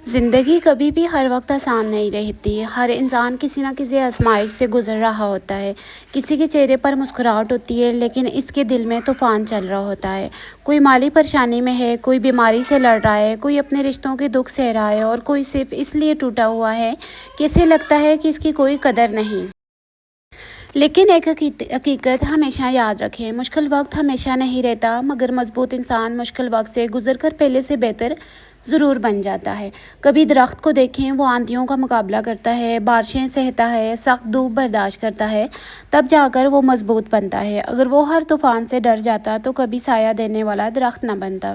ज़िंदगी कभी भी हर वक्त आसान नहीं रहती। हर इंसान किसी न किसी आजमाइश से गुज़र रहा होता है। किसी के चेहरे पर मुस्कुराहट होती है, लेकिन इसके दिल में तूफ़ान चल रहा होता है। कोई माली परेशानी में है, कोई बीमारी से लड़ रहा है, कोई अपने रिश्तों के दुख सह रहा है और कोई सिर्फ इसलिए टूटा हुआ है कि इसे लगता है कि इसकी कोई कदर नहीं। लेकिन एक हकीकत हमेशा याद रखें, मुश्किल वक्त हमेशा नहीं रहता, मगर मजबूत इंसान मुश्किल वक्त से गुजर कर पहले से बेहतर ज़रूर बन जाता है। कभी दरख्त को देखें, वो आंधियों का मुकाबला करता है, बारिशें सहता है, सख्त धूप बर्दाश्त करता है, तब जाकर वो मजबूत बनता है। अगर वो हर तूफ़ान से डर जाता तो कभी साया देने वाला दरख्त न बनता।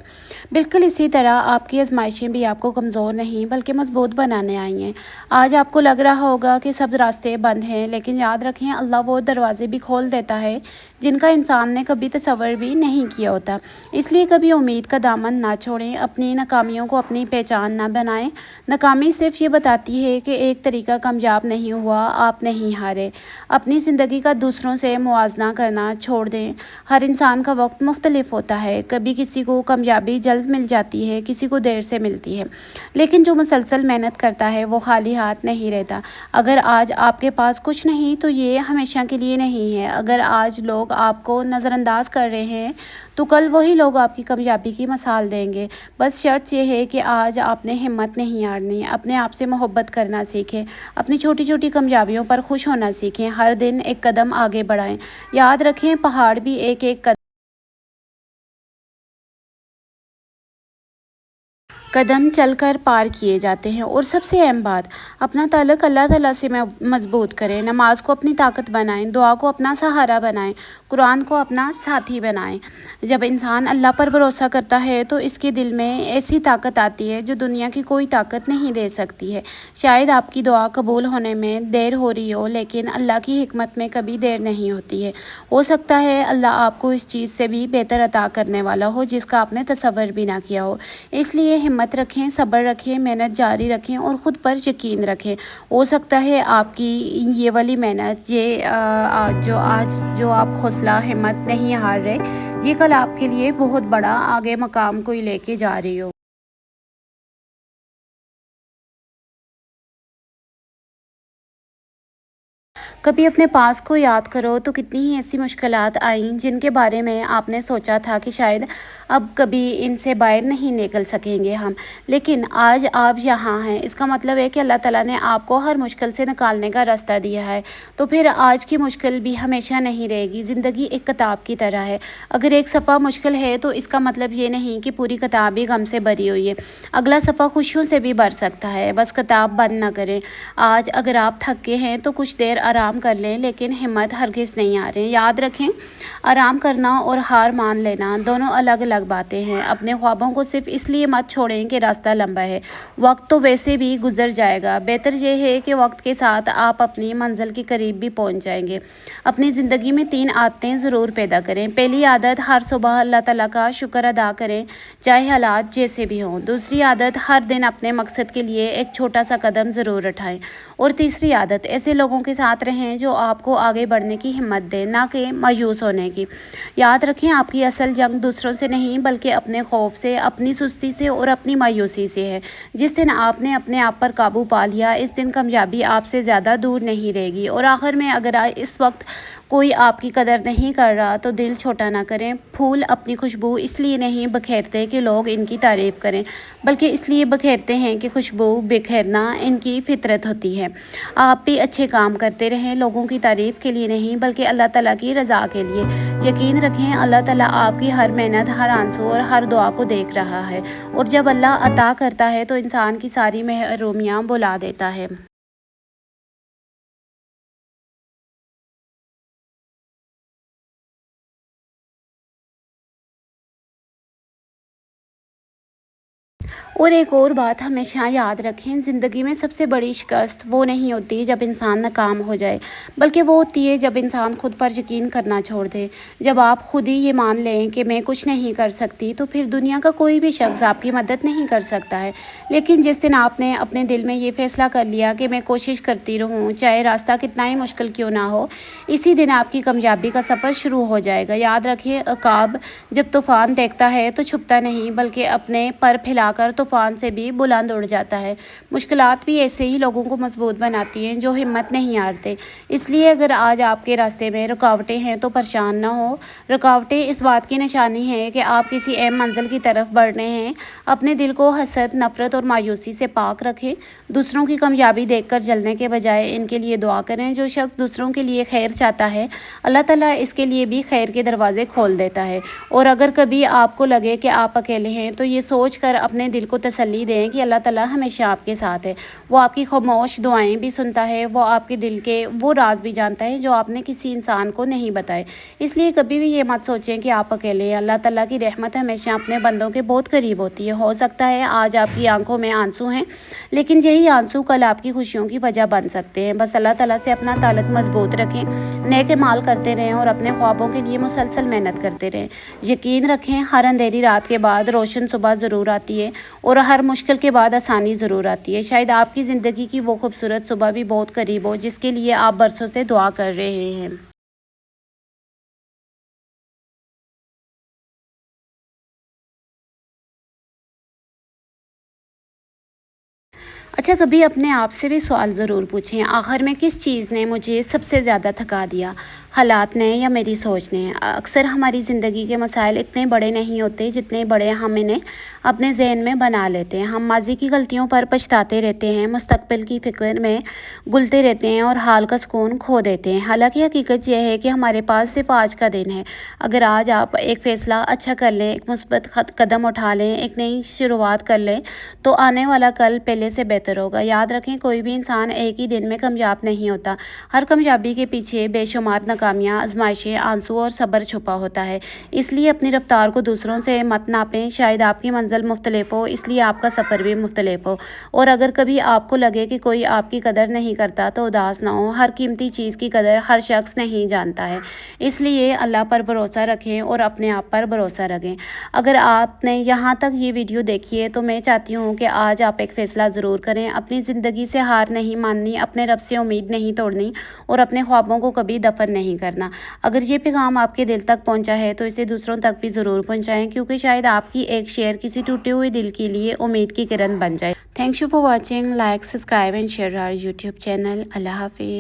बिल्कुल इसी तरह आपकी आजमाइशें भी आपको कमज़ोर नहीं बल्कि मजबूत बनाने आई हैं। आज आपको लग रहा होगा कि सब रास्ते बंद हैं, लेकिन याद रखें, अल्लाह वो दरवाज़े भी खोल देता है जिनका इंसान ने कभी तसव्वुर भी नहीं किया होता। इसलिए कभी उम्मीद का दामन ना छोड़ें, अपनी नाकामियों को अपनी पहचान ना बनाएं। नाकामी सिर्फ ये बताती है कि एक तरीका कामयाब नहीं हुआ, आप नहीं हारे। अपनी ज़िंदगी का दूसरों से मुवाजना करना छोड़ दें। हर इंसान का वक्त मुख्तलिफ होता है, कभी किसी को कामयाबी जल्द मिल जाती है, किसी को देर से मिलती है, लेकिन जो मुसलसल मेहनत करता है वो खाली हाथ नहीं रहता। अगर आज आपके पास कुछ नहीं तो ये हमेशा के लिए नहीं है। अगर आज लोग आपको नज़रअंदाज कर रहे हैं तो कल वही लोग आपकी कामयाबी की मिसाल देंगे। बस शर्त यह है कि आज आपने हिम्मत नहीं हारनी, अपने आप से मोहब्बत करना सीखें, अपनी छोटी छोटी कामयाबियों पर खुश होना सीखें, हर दिन एक कदम आगे बढ़ाएं। याद रखें, पहाड़ भी एक एक कदम चलकर पार किए जाते हैं। और सबसे अहम बात, अपना ताल्लुक़ अल्लाह ताला से मजबूत करें। नमाज को अपनी ताकत बनाएं, दुआ को अपना सहारा बनाएं, कुरान को अपना साथी बनाएं। जब इंसान अल्लाह पर भरोसा करता है तो इसके दिल में ऐसी ताकत आती है जो दुनिया की कोई ताकत नहीं दे सकती है। शायद आपकी दुआ कबूल होने में देर हो रही हो, लेकिन अल्लाह की हिकमत में कभी देर नहीं होती है। हो सकता है अल्लाह आपको इस चीज़ से भी बेहतर अता करने वाला हो जिसका आपने तसव्वुर भी ना किया हो। इसलिए हिम्मत रखें, सब्र रखें, मेहनत जारी रखें और ख़ुद पर यकीन रखें। हो सकता है आपकी ये वाली मेहनत, जो आप हौसला हिम्मत नहीं हार रहे, ये कल आपके लिए बहुत बड़ा आगे मकाम कोई लेके जा रही हो। कभी अपने पास को याद करो तो कितनी ही ऐसी मुश्किलात आईं जिनके बारे में आपने सोचा था कि शायद अब कभी इनसे बाहर नहीं निकल सकेंगे हम, लेकिन आज आप यहाँ हैं। इसका मतलब है कि अल्लाह ताला ने आपको हर मुश्किल से निकालने का रास्ता दिया है। तो फिर आज की मुश्किल भी हमेशा नहीं रहेगी। ज़िंदगी एक किताब की तरह है, अगर एक सफ़ा मुश्किल है तो इसका मतलब ये नहीं कि पूरी किताब ही गम से भरी हुई है। अगला सफ़ा खुशियों से भी भर सकता है, बस किताब बंद ना करें। आज अगर आप थके हैं तो कुछ देर आराम कर लें, लेकिन हिम्मत हरगिज़ नहीं आ रही। याद रखें, आराम करना और हार मान लेना दोनों अलग अलग बातें हैं। अपने ख्वाबों को सिर्फ इसलिए मत छोड़ें कि रास्ता लंबा है, वक्त तो वैसे भी गुजर जाएगा। बेहतर यह है कि वक्त के साथ आप अपनी मंजिल के करीब भी पहुंच जाएंगे। अपनी ज़िंदगी में 3 आदतें ज़रूर पैदा करें। पहली आदत, हर सुबह अल्लाह ताला का शुक्र अदा करें, चाहे हालात जैसे भी हों। दूसरी आदत, हर दिन अपने मकसद के लिए एक छोटा सा कदम ज़रूर उठाएं। और तीसरी आदत, ऐसे लोगों के साथ रहें जो आपको आगे बढ़ने की हिम्मत दें, ना कि मायूस होने की। याद रखें, आपकी असल जंग दूसरों से नहीं बल्कि अपने खौफ से, अपनी सुस्ती से और अपनी मायूसी से है। जिस दिन आपने अपने आप पर काबू पा लिया, इस दिन कामयाबी आपसे ज़्यादा दूर नहीं रहेगी। और आखिर में, अगर इस वक्त कोई आपकी कदर नहीं कर रहा तो दिल छोटा ना करें। फूल अपनी खुशबू इसलिए नहीं बखेरते कि लोग इनकी तारीफ़ करें, बल्कि इसलिए बखेरते हैं कि खुशबू बिखेरना इनकी फितरत होती है। आप भी अच्छे काम करते रहें, लोगों की तारीफ़ के लिए नहीं बल्कि अल्लाह ताला की रज़ा के लिए। यकीन रखें, अल्लाह ताला आपकी हर मेहनत, हर आंसू और हर दुआ को देख रहा है। और जब अल्लाह अता करता है तो इंसान की सारी महरूमियाँ भुला देता है। और एक और बात हमेशा याद रखें, ज़िंदगी में सबसे बड़ी शिकस्त वो नहीं होती जब इंसान नाकाम हो जाए, बल्कि वो होती है जब इंसान खुद पर यकीन करना छोड़ दे। जब आप खुद ही ये मान लें कि मैं कुछ नहीं कर सकती, तो फिर दुनिया का कोई भी शख्स आपकी मदद नहीं कर सकता है। लेकिन जिस दिन आपने अपने दिल में ये फ़ैसला कर लिया कि मैं कोशिश करती रहूँ, चाहे रास्ता कितना ही मुश्किल क्यों ना हो, इसी दिन आपकी कामयाबी का सफ़र शुरू हो जाएगा। याद रखिए, अकाब जब तूफ़ान देखता है तो छुपता नहीं बल्कि अपने पर फैलाकर طوفان سے بھی بلند اڑ جاتا ہے۔ مشکلات بھی ایسے ہی لوگوں کو مضبوط بناتی ہیں جو ہمت نہیں ہارتے۔ اس لیے اگر آج آپ کے راستے میں رکاوٹیں ہیں تو پریشان نہ ہو۔ رکاوٹیں اس بات کی نشانی ہے کہ آپ کسی اہم منزل کی طرف بڑھ رہے ہیں۔ اپنے دل کو حسد، نفرت اور مایوسی سے پاک رکھیں۔ دوسروں کی کامیابی دیکھ کر جلنے کے بجائے ان کے لیے دعا کریں۔ جو شخص دوسروں کے لیے خیر چاہتا ہے، اللہ تعالیٰ اس کے لیے بھی خیر کے دروازے کھول دیتا ہے۔ اور اگر کبھی آپ کو لگے کہ آپ اکیلے ہیں تو یہ سوچ کر اپنے دل کو تسلی دیں کہ اللہ تعالیٰ ہمیشہ آپ کے ساتھ ہے۔ وہ آپ کی خاموش دعائیں بھی سنتا ہے، وہ آپ کے دل کے وہ راز بھی جانتا ہے جو آپ نے کسی انسان کو نہیں بتائے۔ اس لیے کبھی بھی یہ مت سوچیں کہ آپ اکیلے ہیں۔ اللہ تعالیٰ کی رحمت ہمیشہ اپنے بندوں کے بہت قریب ہوتی ہے۔ ہو سکتا ہے آج آپ کی آنکھوں میں آنسو ہیں، لیکن یہی آنسو کل آپ کی خوشیوں کی وجہ بن سکتے ہیں۔ بس اللہ تعالیٰ سے اپنا تعلق مضبوط رکھیں، نیک اعمال کرتے رہیں اور اپنے خوابوں کے لیے مسلسل محنت کرتے رہیں۔ یقین رکھیں، ہر اندھیری رات کے بعد روشن صبح ضرور آتی ہے اور ہر مشکل کے بعد آسانی ضرور آتی ہے۔ شاید آپ کی زندگی کی وہ خوبصورت صبح بھی بہت قریب ہو جس کے لیے آپ برسوں سے دعا کر رہے ہیں۔ اچھا، کبھی اپنے آپ سے بھی سوال ضرور پوچھیں، آخر میں کس چیز نے مجھے سب سے زیادہ تھکا دیا؟ حالات نے یا میری سوچ نے؟ اکثر ہماری زندگی کے مسائل اتنے بڑے نہیں ہوتے جتنے بڑے ہم انہیں اپنے ذہن میں بنا لیتے ہیں۔ ہم ماضی کی غلطیوں پر پچھتاتے رہتے ہیں، مستقبل کی فکر میں گلتے رہتے ہیں اور حال کا سکون کھو دیتے ہیں۔ حالانکہ حقیقت یہ ہے کہ ہمارے پاس صرف آج کا دن ہے۔ اگر آج آپ ایک فیصلہ اچھا کر لیں، ایک مثبت قدم اٹھا لیں، ایک نئی شروعات کر لیں تو آنے والا کل پہلے سے بہتر ہوگا۔ یاد رکھیں، کوئی بھی انسان ایک ہی دن میں کامیاب نہیں ہوتا۔ ہر کامیابی کے پیچھے بے شمار ناکامیاں، آزمائشیں، آنسو اور صبر چھپا ہوتا ہے۔ اس لیے اپنی رفتار کو دوسروں سے مت ناپیں۔ شاید آپ کی منزل مختلف ہو، اس لیے آپ کا سفر بھی مختلف ہو۔ اور اگر کبھی آپ کو لگے کہ کوئی آپ کی قدر نہیں کرتا تو اداس نہ ہو۔ ہر قیمتی چیز کی قدر ہر شخص نہیں جانتا ہے۔ اس لیے اللہ پر بھروسہ رکھیں اور اپنے آپ پر بھروسہ رکھیں۔ اگر آپ نے یہاں تک یہ ویڈیو دیکھی ہے تو میں چاہتی ہوں کہ آج آپ ایک فیصلہ ضرور کریں۔ اپنی زندگی سے ہار نہیں ماننی، اپنے رب سے امید نہیں توڑنی اور اپنے خوابوں کو کبھی دفن نہیں کرنا۔ اگر یہ پیغام آپ کے دل تک پہنچا ہے تو اسے دوسروں تک بھی ضرور پہنچائیں، کیونکہ شاید آپ کی ایک شیئر کسی ٹوٹے ہوئے دل کے لیے امید کی کرن بن جائے۔ Thank you for watching, like, subscribe and share our YouTube channel. اللہ حافظ۔